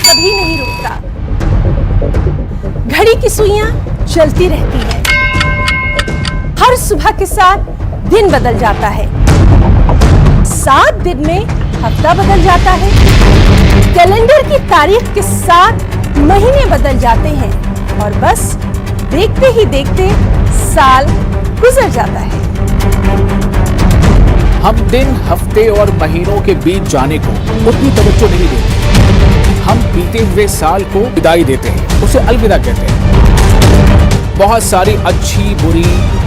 कभी नहीं रुकता। घड़ी की सुइयां चलती रहती है। हर सुबह के साथ दिन बदल जाता है। 7 दिन में हफ्ता बदल जाता है। कैलेंडर की तारीख के साथ महीने बदल जाते हैं और बस देखते ही देखते साल गुजर जाता है। हम दिन, हफ्ते और महीनों के बीत जाने को उतनी तवज्जो नहीं देते। हम बीते हुए साल को विदाई देते हैं, उसे अलविदा कहते हैं। बहुत सारी अच्छी बुरी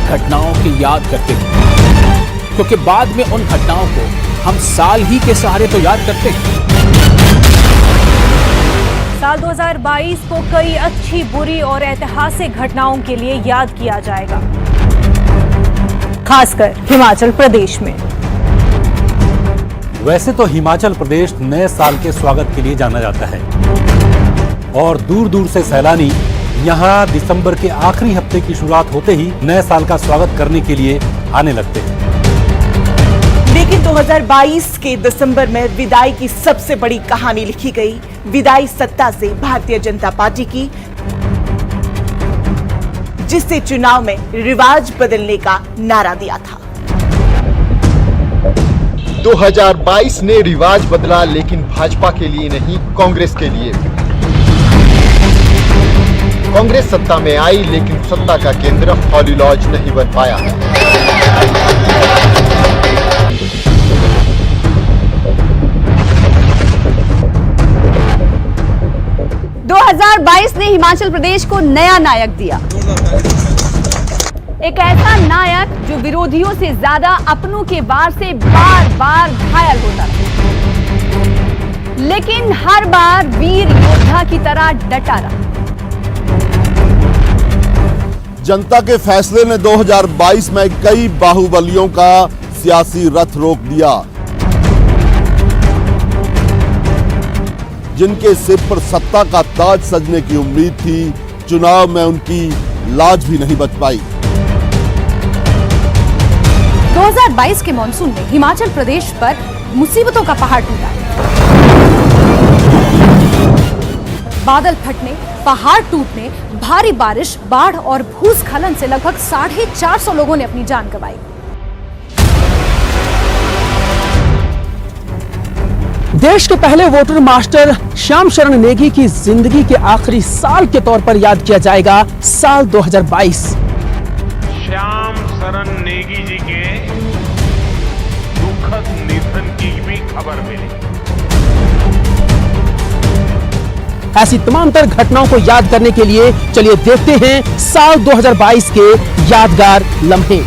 घटनाओं की याद करते हैं, क्योंकि बाद में उन घटनाओं को हम साल ही के सहारे तो याद करते हैं। साल 2022 को कई अच्छी, बुरी और ऐतिहासिक घटनाओं के लिए याद किया जाएगा, खासकर हिमाचल प्रदेश में। वैसे तो हिमाचल प्रदेश नए साल के स्वागत के लिए जाना जाता है और दूर दूर से सैलानी यहाँ दिसंबर के आखिरी हफ्ते की शुरुआत होते ही नए साल का स्वागत करने के लिए आने लगते हैं। लेकिन 2022 के दिसंबर में विदाई की सबसे बड़ी कहानी लिखी गई विदाई सत्ता से भारतीय जनता पार्टी की, जिससे चुनाव में रिवाज बदलने का नारा दिया था। 2022 ने रिवाज बदला, लेकिन भाजपा के लिए नहीं, कांग्रेस के लिए। कांग्रेस सत्ता में आई, लेकिन सत्ता का केंद्र हॉली लॉज नहीं बन पाया। 2022 ने हिमाचल प्रदेश को नया नायक दिया। एक ऐसा नायक जो विरोधियों से ज्यादा अपनों के वार से बार बार घायल होता था, लेकिन हर बार वीर योद्धा की तरह डटा रहा। जनता के फैसले ने 2022 में कई बाहुबलियों का सियासी रथ रोक दिया, जिनके सिर पर सत्ता का ताज सजने की उम्मीद थी। चुनाव में उनकी लाज भी नहीं बच पाई। 2022 के मॉनसून में हिमाचल प्रदेश पर मुसीबतों का पहाड़ टूटा। बादल फटने, पहाड़ टूटने, भारी बारिश, बाढ़ और भूस्खलन से लगभग 450 लोगों ने अपनी जान गंवाई। देश के पहले वोटर मास्टर श्याम शरण नेगी की जिंदगी के आखिरी साल के तौर पर याद किया जाएगा साल 2022। श्याम शरण नेगी जी के दुखद निधन की भी खबर मिली। ऐसी तमाम तर घटनाओं को याद करने के लिए चलिए देखते हैं साल 2022 के यादगार लम्हे।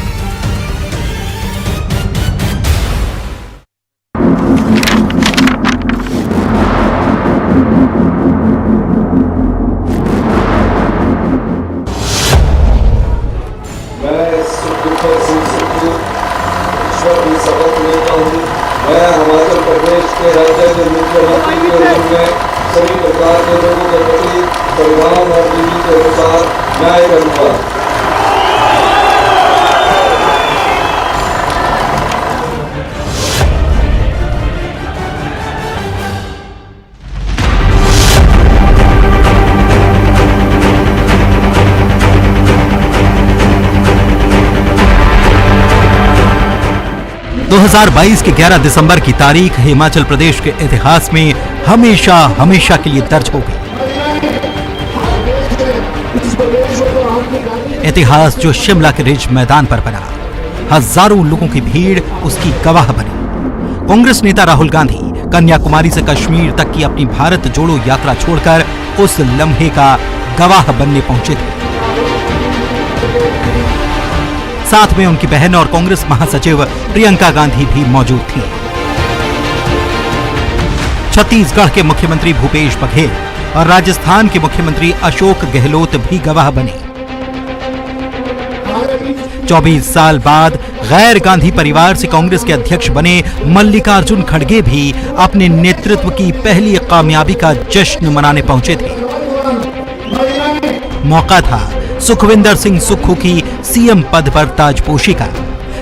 शपथ लेता हूँ। मैं हिमाचल प्रदेश के राज्य के मुख्यमंत्री के रूप में सभी प्रकार के लोगों के प्रति संविधान और विधि के अनुसार न्याय करूँगा। दो 2022 के 11 दिसंबर की तारीख हिमाचल प्रदेश के इतिहास में हमेशा हमेशा के लिए दर्ज हो गई। इतिहास जो शिमला के रिज मैदान पर बना, हजारों लोगों की भीड़ उसकी गवाह बनी। कांग्रेस नेता राहुल गांधी कन्याकुमारी से कश्मीर तक की अपनी भारत जोड़ो यात्रा छोड़कर उस लम्हे का गवाह बनने पहुंचे थे। साथ में उनकी बहन और कांग्रेस महासचिव प्रियंका गांधी भी मौजूद थी। छत्तीसगढ़ के मुख्यमंत्री भूपेश बघेल और राजस्थान के मुख्यमंत्री अशोक गहलोत भी गवाह बने। 24 साल बाद गैर गांधी परिवार से कांग्रेस के अध्यक्ष बने मल्लिकार्जुन खड़गे भी अपने नेतृत्व की पहली कामयाबी का जश्न मनाने पहुंचे थे। मौका था सुखविंदर सिंह सुक्खू की सीएम पद पर ताजपोशी का,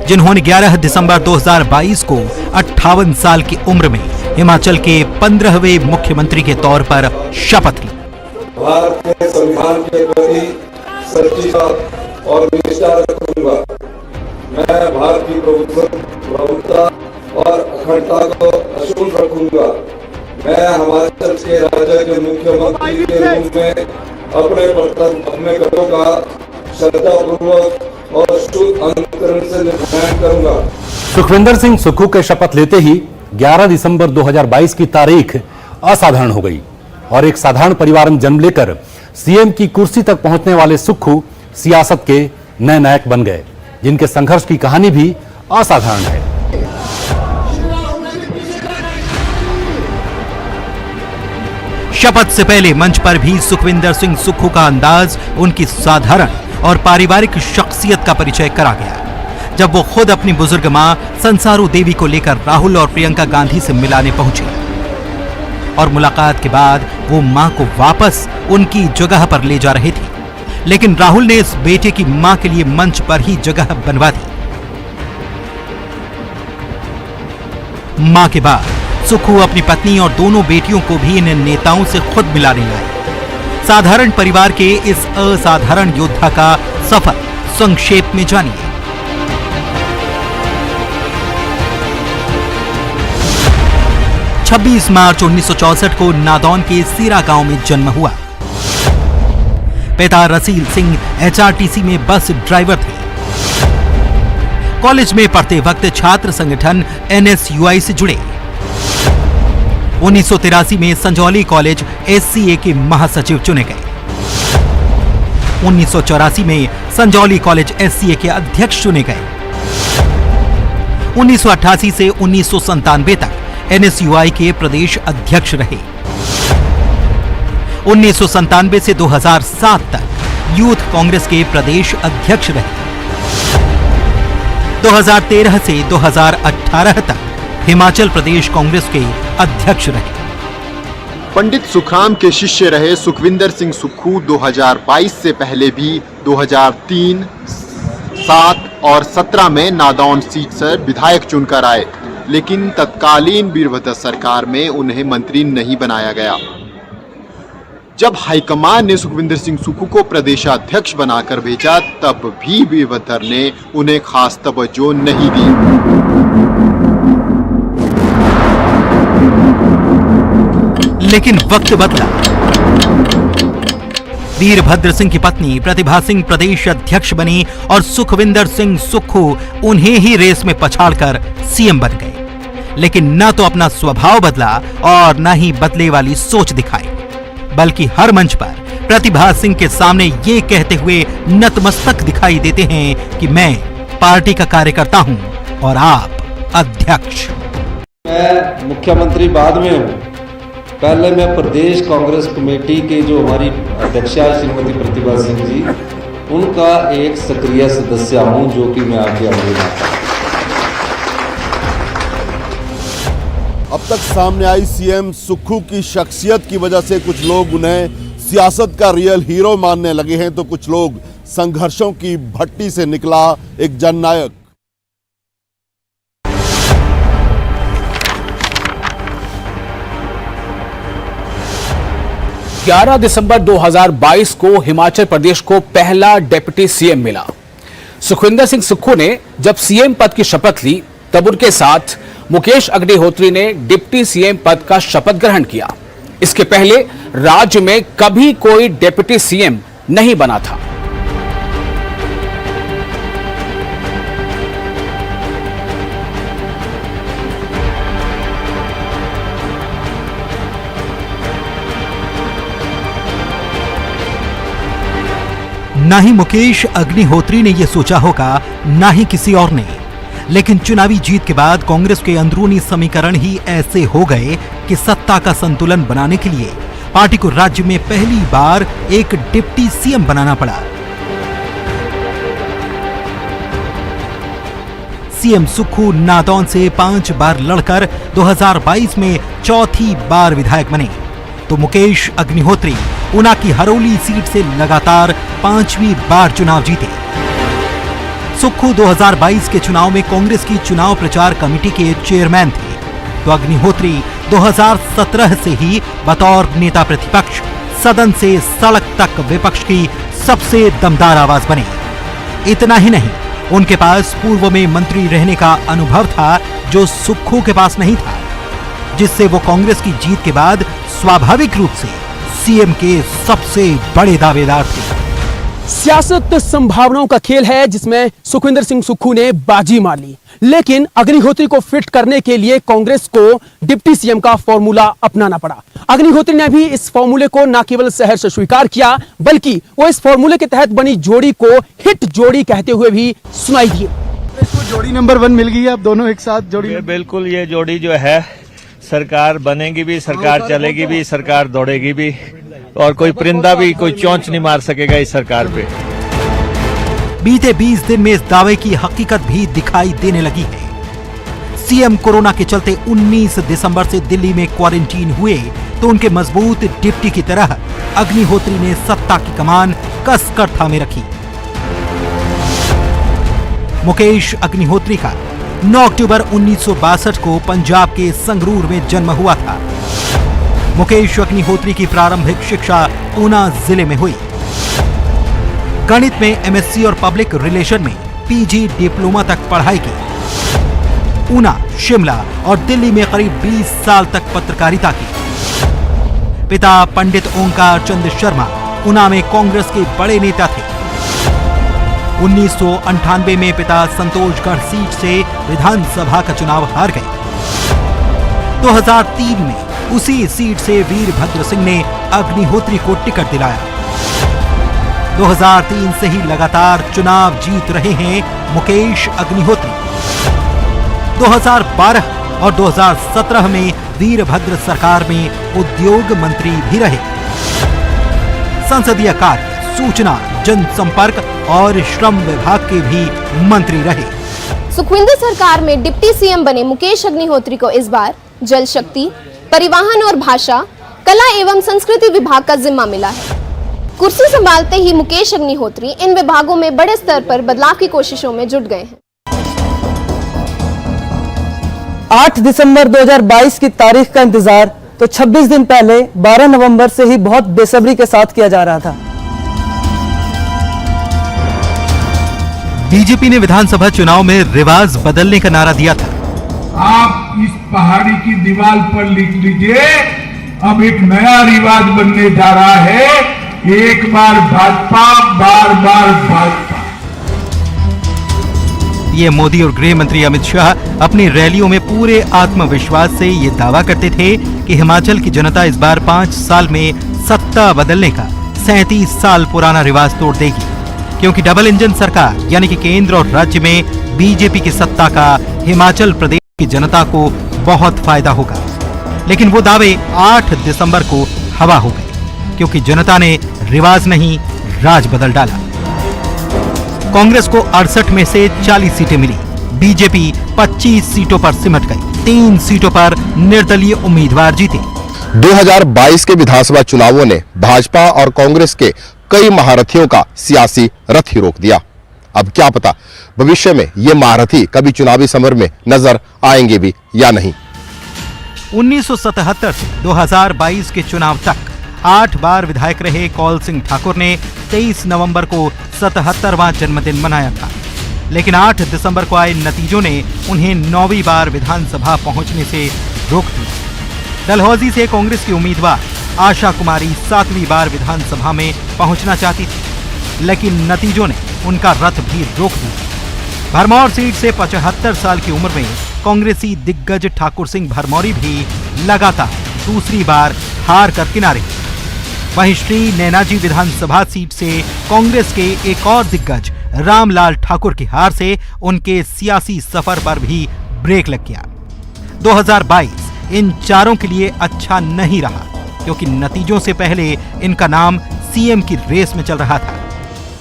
जिन्होंने 11 दिसंबर 2022 को 58 साल की उम्र में हिमाचल के 15वें मुख्यमंत्री के तौर पर शपथ ली। भारत के संविधान के प्रति सच्चिता और निष्ठा रखूंगा। मैं भारत की प्रभुत्ता और अखंडता को अक्षुण्ण रखूंगा। मैं हिमाचल के राज्य के मुख्यमंत्री के रूप में अपने कर्तव्यों का श्रद्धापूर्वक और शुद्ध अंतकरण से निर्वहन करूंगा। सुखविंदर सिंह सुक्खू के शपथ लेते ही 11 दिसंबर 2022 की तारीख असाधारण हो गई और एक साधारण परिवार में जन्म लेकर सीएम की कुर्सी तक पहुंचने वाले सुक्खू सियासत के नए नायक बन गए, जिनके संघर्ष की कहानी भी असाधारण है। शपथ से पहले मंच पर भी सुखविंदर सिंह सुक्खू का अंदाज उनकी साधारण और पारिवारिक शख्सियत का परिचय करा गया। जब वो खुद अपनी बुजुर्ग मां संसारू देवी को लेकर राहुल और प्रियंका गांधी से मिलाने पहुंचे और मुलाकात के बाद वो मां को वापस उनकी जगह पर ले जा रहे थे, लेकिन राहुल ने इस बेटे की मां के लिए मंच पर ही जगह बनवा दी। मां के बाद सुक्खू अपनी पत्नी और दोनों बेटियों को भी इन नेताओं से खुद मिलाने लाए। साधारण परिवार के इस असाधारण योद्धा का सफर संक्षेप में जानिए। छब्बीस मार्च 1964 को नादौन के सीरा गांव में जन्म हुआ। पिता रसील सिंह एचआरटीसी में बस ड्राइवर थे। कॉलेज में पढ़ते वक्त छात्र संगठन एनएसयूआई से जुड़े। 1983 में संजौली कॉलेज एससीए के महासचिव चुने गए। 1984 में संजौली कॉलेज एससीए के अध्यक्ष चुने गए। 1988 से 1997 तक एनएसयूआई के प्रदेश अध्यक्ष रहे। 1997 से 2007 तक यूथ कांग्रेस के प्रदेश अध्यक्ष रहे। 2013 से 2018 तक हिमाचल प्रदेश कांग्रेस के अध्यक्ष रहे। पंडित सुखराम के शिष्य रहे सुखविंदर सिंह सुक्खू 2022 से पहले भी 2003, 7 और 17 में नादौन सीट से विधायक चुनकर आए, लेकिन तत्कालीन वीरभद्र सरकार में उन्हें मंत्री नहीं बनाया गया। जब हाईकमान ने सुखविंदर सिंह सुक्खू को प्रदेशाध्यक्ष बनाकर भेजा, तब भी वीरभद्र ने उन्हें खास तवज्जो नहीं दी। लेकिन वक्त बदला। वीरभद्र सिंह की पत्नी प्रतिभा सिंह प्रदेश अध्यक्ष बनी और सुखविंदर सिंह सुक्खू उन्हें ही रेस में पछाड़कर सीएम बन गए। लेकिन न तो अपना स्वभाव बदला और न ही बदले वाली सोच दिखाई, बल्कि हर मंच पर प्रतिभा सिंह के सामने ये कहते हुए नतमस्तक दिखाई देते हैं कि मैं पार्टी का कार्यकर्ता हूं और आप अध्यक्ष। मैं मुख्यमंत्री बाद में हूँ। पहले मैं प्रदेश कांग्रेस कमेटी के जो हमारी अध्यक्षा श्रीमती प्रतिभा सिंह जी, उनका एक सक्रिय सदस्य हूं, जो कि मैं आगे बताता हूं। अब तक सामने आई सीएम सुक्खू की शख्सियत की वजह से कुछ लोग उन्हें सियासत का रियल हीरो मानने लगे हैं, तो कुछ लोग संघर्षों की भट्टी से निकला एक जननायक। 11 दिसंबर 2022 को हिमाचल प्रदेश को पहला डिप्टी सीएम मिला। सुखविंदर सिंह सुक्खू ने जब सीएम पद की शपथ ली, तब उनके साथ मुकेश अग्निहोत्री ने डिप्टी सीएम पद का शपथ ग्रहण किया। इसके पहले राज्य में कभी कोई डिप्टी सीएम नहीं बना था। ना ही मुकेश अग्निहोत्री ने यह सोचा होगा, ना ही किसी और ने। लेकिन चुनावी जीत के बाद कांग्रेस के अंदरूनी समीकरण ही ऐसे हो गए कि सत्ता का संतुलन बनाने के लिए पार्टी को राज्य में पहली बार एक डिप्टी सीएम बनाना पड़ा। सीएम सुक्खू नादौन से 5 बार लड़कर 2022 में चौथी बार विधायक बने, तो मुकेश अग्निहोत्री ऊना की हरोली सीट से लगातार 5वीं बार चुनाव जीते। सुक्खू 2022 के चुनाव में कांग्रेस की चुनाव प्रचार कमेटी के चेयरमैन थे, तो अग्निहोत्री 2017 से ही बतौर नेता प्रतिपक्ष सदन से सड़क तक विपक्ष की सबसे दमदार आवाज बने। इतना ही नहीं, उनके पास पूर्व में मंत्री रहने का अनुभव था जो सुक्खू के पास नहीं था, जिससे वो कांग्रेस की जीत के बाद स्वाभाविक रूप से सीएम के सबसे बड़े दावेदार थे। सियासत संभावनाओं का खेल है जिसमें सुखविंदर सिंह सुक्खू ने बाजी मार ली, लेकिन अग्निहोत्री को फिट करने के लिए कांग्रेस को डिप्टी सीएम का फॉर्मूला अपनाना पड़ा। अग्निहोत्री ने भी इस फॉर्मूले को न केवल सहर्ष स्वीकार किया, बल्कि वो इस फॉर्मूले के तहत बनी जोड़ी को हिट जोड़ी कहते हुए भी सुनाई दिए। इसको जोड़ी नंबर 1 मिल गई है, अब दोनों एक साथ जोड़ी। बिल्कुल, ये जोड़ी जो है सरकार बनेगी भी, सरकार चलेगी भी, सरकार दौड़ेगी भी, और कोई परिंदा भी कोई चोंच नहीं मार सकेगा इस सरकार पे। बीते 20 दिन में इस दावे की हकीकत भी दिखाई देने लगी है। सीएम कोरोना के चलते 19 दिसंबर से दिल्ली में क्वारंटीन हुए तो उनके मजबूत डिप्टी की तरह अग्निहोत्री ने सत्ता की कमान कसकर थामे रखी। मुकेश अग्निहोत्री का 9 अक्टूबर 1962 को पंजाब के संगरूर में जन्म हुआ था। मुकेश अग्निहोत्री की प्रारंभिक शिक्षा ऊना जिले में हुई। गणित में एमएससी और पब्लिक रिलेशन में पीजी डिप्लोमा तक पढ़ाई की। ऊना, शिमला और दिल्ली में करीब 20 साल तक पत्रकारिता की। पिता पंडित ओंकार चंद शर्मा ऊना में कांग्रेस के बड़े नेता थे। 1998 में पिता संतोषगढ़ सीट से विधानसभा का चुनाव हार गए। 2003 में उसी सीट से वीरभद्र सिंह ने अग्निहोत्री को टिकट दिलाया। 2003 से ही लगातार चुनाव जीत रहे हैं मुकेश अग्निहोत्री। 2012 और 2017 में वीरभद्र सरकार में उद्योग मंत्री भी रहे। संसदीय कार्य, सूचना, जनसंपर्क और श्रम विभाग के भी मंत्री रहे। सुखविंदर सरकार में डिप्टी सीएम बने मुकेश अग्निहोत्री को इस बार जल शक्ति, परिवहन और भाषा, कला एवं संस्कृति विभाग का जिम्मा मिला है। कुर्सी संभालते ही मुकेश अग्निहोत्री इन विभागों में बड़े स्तर पर बदलाव की कोशिशों में जुट गए हैं। 8 दिसंबर 2022 की तारीख का इंतजार तो 26 दिन पहले 12 नवंबर से ही बहुत बेसब्री के साथ किया जा रहा था। बीजेपी ने विधानसभा चुनाव में रिवाज बदलने का नारा दिया था। आप इस पहाड़ी की दीवार पर लिख लीजिए, अब एक नया रिवाज बनने जा रहा है, एक बार भाजपा, बार बार भाजपा। ये मोदी और गृह मंत्री अमित शाह अपनी रैलियों में पूरे आत्मविश्वास से ये दावा करते थे कि हिमाचल की जनता इस बार 5 साल में सत्ता बदलने का 37 साल पुराना रिवाज तोड़ देगी, क्योंकि डबल इंजन सरकार यानी कि केंद्र और राज्य में बीजेपी की सत्ता का हिमाचल प्रदेश की जनता को बहुत फायदा होगा। लेकिन वो दावे 8 दिसंबर को हवा हो गए, क्योंकि जनता ने रिवाज नहीं, राज बदल डाला। कांग्रेस को 68 में से 40 सीटें मिली। बीजेपी 25 सीटों पर सिमट गई। 3 सीटों पर निर्दलीय उम्मीदवार जीते। 2022 के विधानसभा चुनावों ने भाजपा और कांग्रेस के कई महारथियों का सियासी रथ ही रोक दिया। अब क्या पता भविष्य में ये महारथी कभी चुनावी समर में नजर आएंगे भी या नहीं। 1977 से 2022 के चुनाव तक 8 बार विधायक रहे कौल सिंह ठाकुर ने 23 नवंबर को 77वां जन्मदिन मनाया था। लेकिन 8 दिसंबर को आए नतीजों ने उन्हें 9वीं बार विधानसभा पहुंचने से रोक दिया। डलहौजी से कांग्रेस की उम्मीदवार आशा कुमारी 7वीं बार विधानसभा में पहुंचना चाहती थी, लेकिन नतीजों ने उनका रथ भी रोक दिया। भरमौर सीट से 75 साल की उम्र में कांग्रेसी दिग्गज ठाकुर सिंह भरमौरी भी लगातार दूसरी बार हार कर किनारे। वहीं श्री नैनाजी विधानसभा सीट से कांग्रेस के एक और दिग्गज रामलाल ठाकुर की हार से उनके सियासी सफर पर भी ब्रेक लग गया। 2022 इन चारों के लिए अच्छा नहीं रहा, क्योंकि नतीजों से पहले इनका नाम सीएम की रेस में चल रहा था।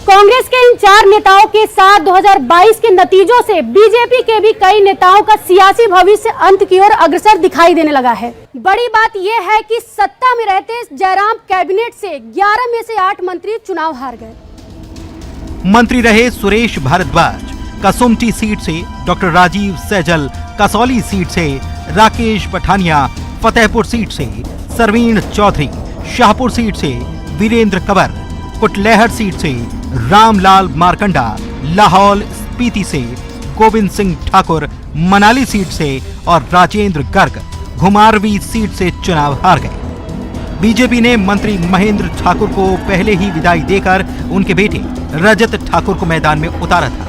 कांग्रेस के इन 4 नेताओं के साथ 2022 के नतीजों से बीजेपी के भी कई नेताओं का सियासी भविष्य अंत की ओर अग्रसर दिखाई देने लगा है। बड़ी बात यह है कि सत्ता में रहते जयराम कैबिनेट से 11 में से 8 मंत्री चुनाव हार गए। मंत्री रहे सुरेश भारद्वाज कसुमटी सीट से, डॉक्टर राजीव सैजल कसौली सीट से, राकेश पठानिया फतेहपुर सीट से सरवीण चौधरी, शाहपुर सीट से वीरेंद्र कंवर, कुटलैहड़ सीट से रामलाल मारकंडा, लाहौल स्पीति से गोविंद सिंह ठाकुर, मनाली सीट से और राजेंद्र गर्ग घुमारवी सीट से चुनाव हार गए। बीजेपी ने मंत्री महेंद्र ठाकुर को पहले ही विदाई देकर उनके बेटे रजत ठाकुर को मैदान में उतारा था,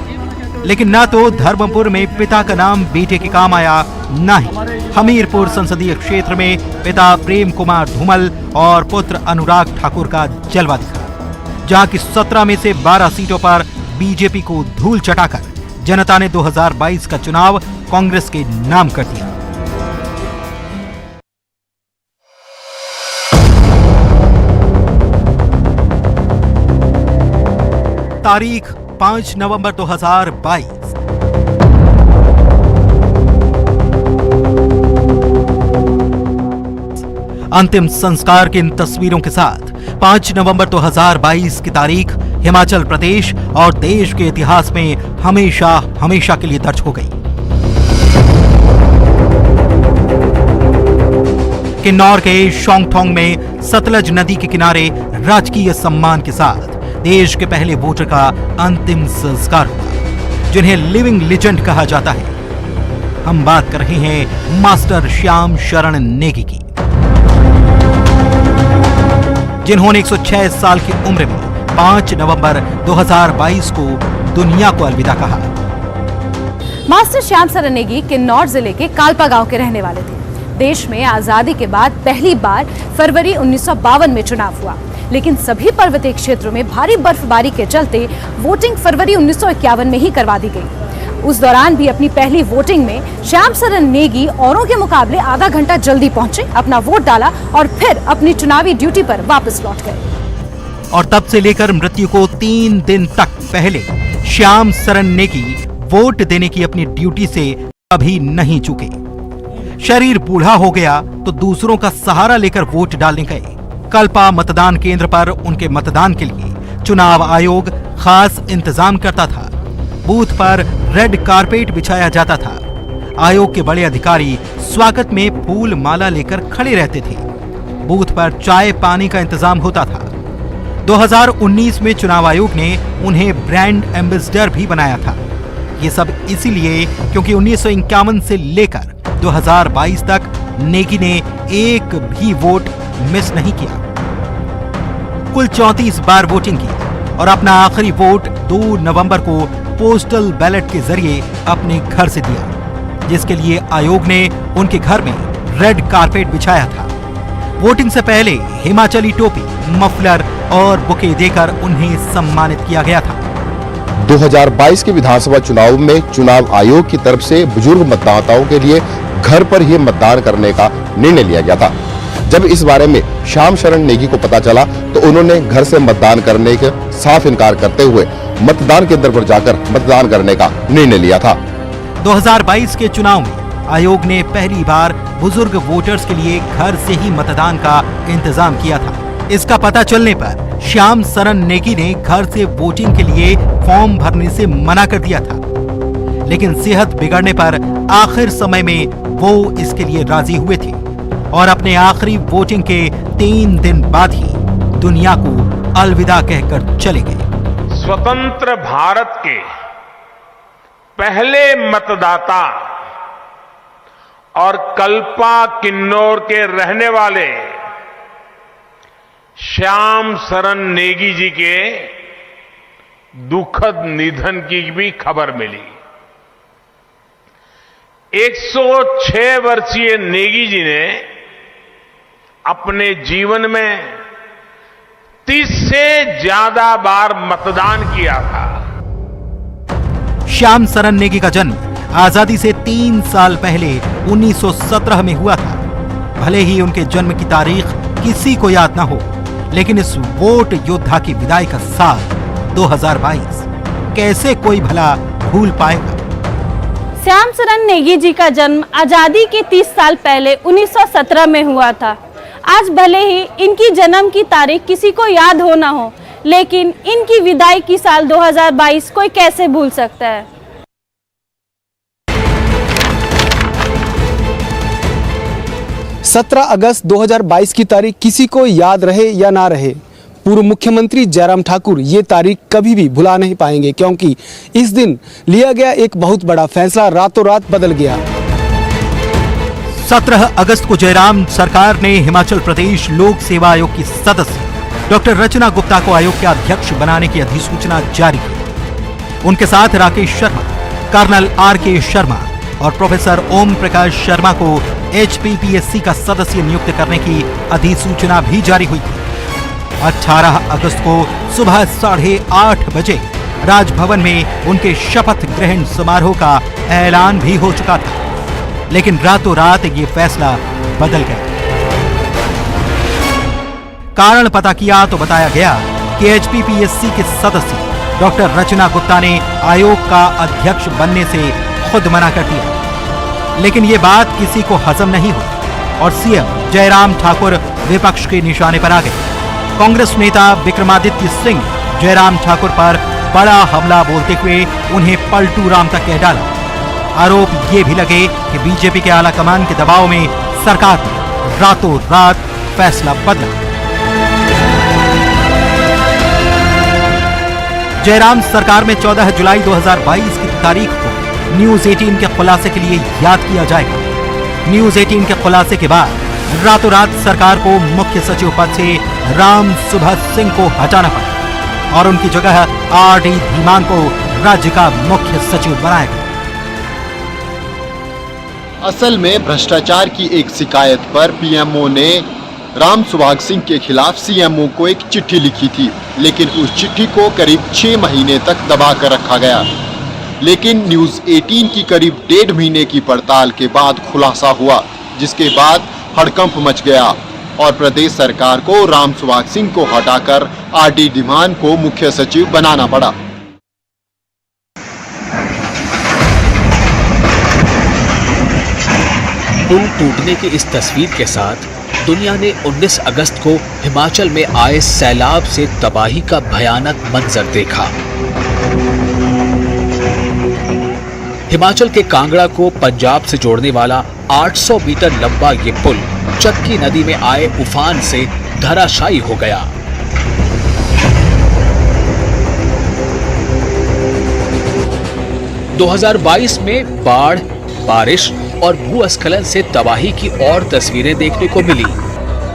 लेकिन न तो धर्मपुर में पिता का नाम बेटे के काम आया, न ही हमीरपुर संसदीय क्षेत्र में पिता प्रेम कुमार धूमल और पुत्र अनुराग ठाकुर का जलवा दिखा, जहां की 17 में से 12 सीटों पर बीजेपी को धूल चटाकर जनता ने 2022 का चुनाव कांग्रेस के नाम कर दिया। तारीख 5 नवंबर 2022। अंतिम संस्कार की इन तस्वीरों के साथ 5 नवंबर 2022 की तारीख हिमाचल प्रदेश और देश के इतिहास में हमेशा हमेशा के लिए दर्ज हो गई। किन्नौर के शोंगथोंग में सतलज नदी के किनारे राजकीय सम्मान के साथ देश के पहले वोटर का अंतिम संस्कार हुआ, जिन्हें लिविंग लेजेंड कहा जाता है। हम बात कर रहे हैं मास्टर श्याम शरण नेगी की, जिन्होंने 106 साल की उम्र में 5 नवंबर 2022 को दुनिया को अलविदा कहा। मास्टर श्याम शरण नेगी किन्नौर जिले के कालपा गांव के रहने वाले थे। देश में आजादी के बाद पहली बार फरवरी 1952 में चुनाव हुआ, लेकिन सभी पर्वतीय क्षेत्रों में भारी बर्फबारी के चलते वोटिंग फरवरी 1951 में ही करवा दी गई। उस दौरान भी अपनी पहली वोटिंग में श्याम शरण नेगी औरों के मुकाबले आधा घंटा जल्दी पहुंचे, अपना वोट डाला और फिर अपनी चुनावी ड्यूटी पर वापस लौट गए। और तब से लेकर मृत्यु को 3 दिन तक पहले श्याम शरण नेगी वोट देने की अपनी ड्यूटी से कभी नहीं चूके। शरीर बूढ़ा हो गया तो दूसरों का सहारा लेकर वोट डालने गए। कल्पा मतदान केंद्र पर उनके मतदान के लिए चुनाव आयोग खास इंतजाम करता था। बूथ पर रेड कारपेट बिछाया जाता था। आयोग के बड़े अधिकारी स्वागत में फूल माला लेकर खड़े रहते थे। बूथ पर चाय पानी का इंतजाम होता था। 2019 में चुनाव आयोग ने उन्हें ब्रांड एम्बेसडर भी बनाया था। ये सब इसीलिए क्योंकि 1951 से लेकर 2022 तक नेगी ने एक भी वोट मिस नहीं किया। कुल 34 बार वोटिंग की और अपना आखिरी वोट 2 नवंबर को पोस्टल बैलेट के जरिए अपने घर से दिया, जिसके लिए आयोग ने उनके घर में रेड कारपेट बिछाया था। वोटिंग से पहले हिमाचली टोपी, मफलर और बुके देकर उन्हें सम्मानित किया गया था। 2022 के विधानसभा चुनाव में चुनाव आयोग की तरफ से बुजुर्ग मतदाताओं के लिए घर पर ही मतदान करने का निर्णय लिया गया था। जब इस बारे में श्याम शरण नेगी को पता चला तो उन्होंने घर से मतदान करने के साफ इनकार करते हुए मतदान केंद्र पर जाकर मतदान करने का निर्णय लिया था। 2022 के चुनाव में आयोग ने पहली बार बुजुर्ग वोटर्स के लिए घर से ही मतदान का इंतजाम किया था। इसका पता चलने पर श्याम शरण नेगी ने घर से वोटिंग के लिए फॉर्म भरने से मना कर दिया था, लेकिन सेहत बिगड़ने पर आखिर समय में वो इसके लिए राजी हुए थे और अपने आखिरी वोटिंग के 3 दिन बाद ही दुनिया को अलविदा कहकर चले गए। स्वतंत्र भारत के पहले मतदाता और कल्पा किन्नौर के रहने वाले श्याम शरण नेगी जी के दुखद निधन की भी खबर मिली। 106 वर्षीय नेगी जी ने अपने जीवन में 30 से ज्यादा बार मतदान किया था। श्याम शरण नेगी का जन्म आजादी से 3 साल पहले 1917 में हुआ था। भले ही उनके जन्म की तारीख किसी को याद ना हो, लेकिन इस वोट योद्धा की विदाई का साल 2022 कैसे कोई भला भूल पाएगा। श्याम शरण नेगी जी का जन्म आजादी के 30 साल पहले 1917 में हुआ था। आज भले ही इनकी जन्म की तारीख किसी को याद हो ना हो, लेकिन इनकी विदाई की साल 2022 कोई कैसे भूल सकता है। 17 अगस्त 2022 की तारीख किसी को याद रहे या ना रहे, पूर्व मुख्यमंत्री जयराम ठाकुर ये तारीख कभी भी भुला नहीं पाएंगे, क्योंकि इस दिन लिया गया एक बहुत बड़ा फैसला रातों रात बदल गया। 17 अगस्त को जयराम सरकार ने हिमाचल प्रदेश लोक सेवा आयोग की सदस्य डॉक्टर रचना गुप्ता को आयोग के अध्यक्ष बनाने की अधिसूचना जारी की। उनके साथ राकेश शर्मा, कर्नल आर.के. शर्मा और प्रोफेसर ओम प्रकाश शर्मा को HPPSC का सदस्य नियुक्त करने की अधिसूचना भी जारी हुई थी। 18 अगस्त को सुबह 8:30 बजे राजभवन में उनके शपथ ग्रहण समारोह का ऐलान भी हो चुका था, लेकिन रातों रात ये फैसला बदल गया। कारण पता किया तो बताया गया कि HPPSC के सदस्य डॉक्टर रचना गुप्ता ने आयोग का अध्यक्ष बनने से खुद मना कर दिया, लेकिन ये बात किसी को हजम नहीं हुई और सीएम जयराम ठाकुर विपक्ष के निशाने पर आ गए। कांग्रेस नेता विक्रमादित्य सिंह जयराम ठाकुर पर बड़ा हमला बोलते हुए उन्हें पलटू राम तक कह डाला। आरोप ये भी लगे कि बीजेपी के आला कमान के दबाव में सरकार ने रातों रात फैसला बदला। जयराम सरकार में 14 जुलाई 2022 की तारीख को न्यूज 18 के खुलासे के लिए याद किया जाएगा। न्यूज 18 के खुलासे के बाद रातों रात सरकार को मुख्य सचिव पद से राम सुभग सिंह को हटाना पड़ा और उनकी जगह R.D. धीमान को राज्य का मुख्य सचिव बनाया गया। असल में भ्रष्टाचार की एक शिकायत पर पीएमओ ने राम सुभाग सिंह के खिलाफ सीएमओ को एक चिट्ठी लिखी थी, लेकिन उस चिट्ठी को करीब 6 महीने तक दबा कर रखा गया। लेकिन न्यूज 18 की करीब 1.5 महीने की पड़ताल के बाद खुलासा हुआ, जिसके बाद हड़कंप मच गया और प्रदेश सरकार को राम सुभाग सिंह को हटाकर R.D. धीमान को मुख्य सचिव बनाना पड़ा। पुल टूटने की इस तस्वीर के साथ दुनिया ने 19 अगस्त को हिमाचल में आए सैलाब से तबाही का भयानक मंजर देखा। हिमाचल के कांगड़ा को पंजाब से जोड़ने वाला 800 मीटर लंबा ये पुल चक्की नदी में आए उफान से धराशायी हो गया। – 2022 में बाढ़, बारिश और भूस्खलन से तबाही की और तस्वीरें देखने को मिली।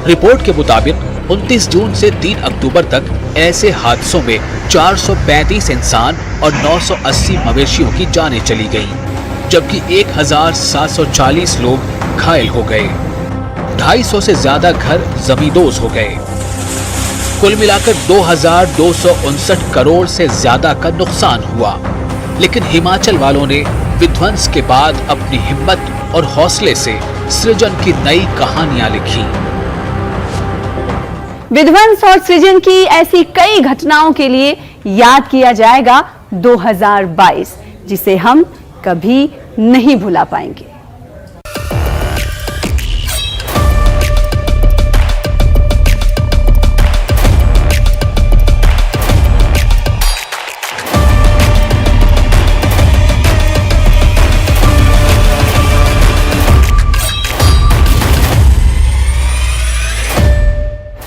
रिपोर्ट के मुताबिक 29 जून से 3 अक्टूबर तक ऐसे हादसों में 435 इंसान और 980 मवेशियों की जानें चली गईं, जबकि 1740 लोग घायल हो गए। 250 से ज्यादा घर जमींदोज हो गए। कुल मिलाकर 2259 करोड़ से ज्यादा का नुकसान हुआ। लेकिन हिमाचल वालों ने विध्वंस के बाद अपनी हिम्मत और हौसले से सृजन की नई कहानियां लिखी। विध्वंस और सृजन की ऐसी कई घटनाओं के लिए याद किया जाएगा 2022, जिसे हम कभी नहीं भुला पाएंगे।